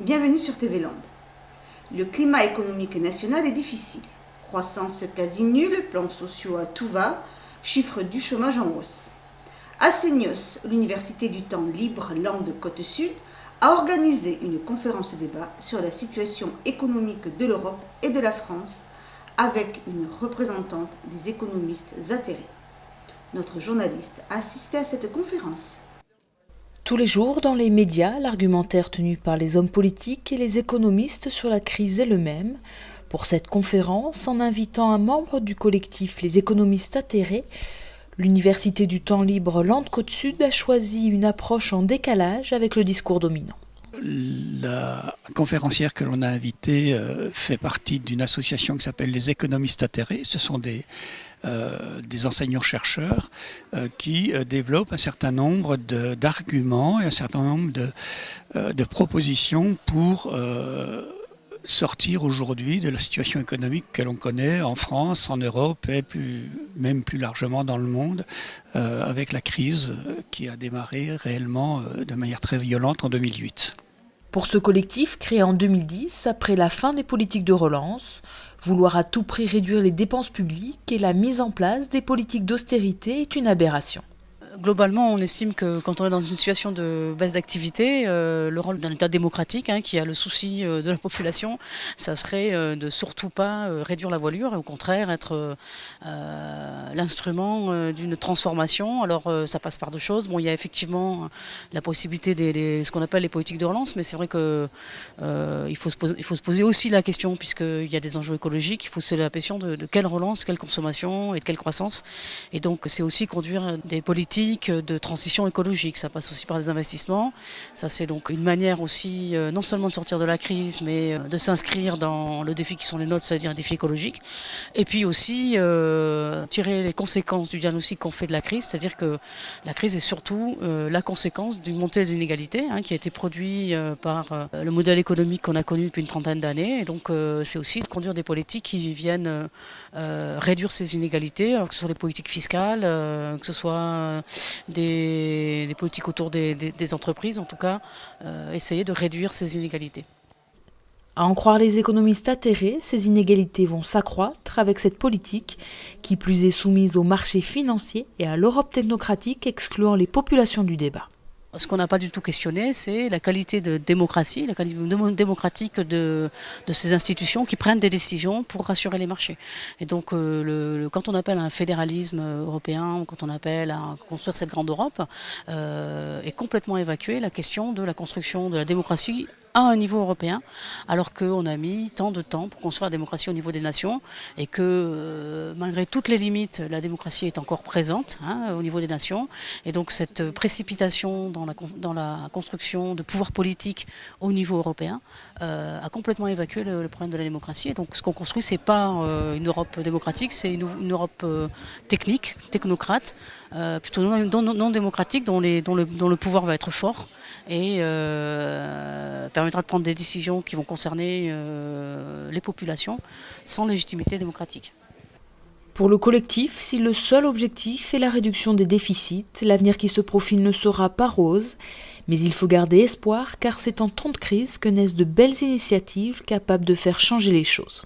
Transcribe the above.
Bienvenue sur TV Land. Le climat économique national est difficile. Croissance quasi nulle, plans sociaux à tout va, chiffres du chômage en hausse. À Seignos, l'Université du temps libre Landes Côte-Sud a organisé une conférence débat sur la situation économique de l'Europe et de la France avec une représentante des économistes atterrés. Notre journaliste a assisté à cette conférence. Tous les jours, dans les médias, l'argumentaire tenu par les hommes politiques et les économistes sur la crise est le même. Pour cette conférence, en invitant un membre du collectif Les économistes atterrés, l'Université du temps libre Landes Côte-Sud a choisi une approche en décalage avec le discours dominant. La conférencière que l'on a invitée fait partie d'une association qui s'appelle les économistes atterrés. Ce sont des enseignants-chercheurs qui développent un certain nombre d'arguments et un certain nombre de propositions pour sortir aujourd'hui de la situation économique que l'on connaît en France, en Europe et même plus largement dans le monde, avec la crise qui a démarré réellement de manière très violente en 2008. Pour ce collectif, créé en 2010, après la fin des politiques de relance, vouloir à tout prix réduire les dépenses publiques et la mise en place des politiques d'austérité est une aberration. Globalement, on estime que quand on est dans une situation de baisse d'activité, le rôle d'un État démocratique qui a le souci de la population, ça serait de surtout pas réduire la voilure et au contraire être l'instrument d'une transformation. Alors ça passe par deux choses. Bon, il y a effectivement la possibilité ce qu'on appelle les politiques de relance, mais c'est vrai que il faut se poser aussi la question, puisqu'il y a des enjeux écologiques, il faut se poser la question de quelle relance, quelle consommation et de quelle croissance. Et donc c'est aussi conduire des politiques de transition écologique. Ça passe aussi par des investissements. Ça, c'est donc une manière aussi non seulement de sortir de la crise, mais de s'inscrire dans le défi qui sont les nôtres, c'est-à-dire un défi écologique. Et puis aussi tirer les conséquences du diagnostic qu'on fait de la crise, c'est-à-dire que la crise est surtout la conséquence d'une montée des inégalités qui a été produite par le modèle économique qu'on a connu depuis une trentaine d'années. Et donc c'est aussi de conduire des politiques qui viennent réduire ces inégalités, alors que ce soit les politiques fiscales, que ce soit des politiques autour des entreprises, en tout cas, essayer de réduire ces inégalités. À en croire les économistes atterrés, ces inégalités vont s'accroître avec cette politique qui plus est soumise au marché financier et à l'Europe technocratique excluant les populations du débat. Ce qu'on n'a pas du tout questionné, c'est la qualité de démocratie, la qualité démocratique de ces institutions qui prennent des décisions pour rassurer les marchés. Et donc, quand on appelle à un fédéralisme européen, quand on appelle à construire cette grande Europe, est complètement évacuée la question de la construction de la démocratie à un niveau européen, alors qu'on a mis tant de temps pour construire la démocratie au niveau des nations et que malgré toutes les limites, la démocratie est encore présente au niveau des nations. Et donc cette précipitation dans la construction de pouvoirs politiques au niveau européen a complètement évacué le problème de la démocratie. Et donc ce qu'on construit, c'est pas une Europe démocratique, c'est une Europe technique, technocrate, plutôt non démocratique, dont le pouvoir va être fort et permettra de prendre des décisions qui vont concerner les populations sans légitimité démocratique. Pour le collectif, si le seul objectif est la réduction des déficits, l'avenir qui se profile ne sera pas rose. Mais il faut garder espoir car c'est en temps de crise que naissent de belles initiatives capables de faire changer les choses.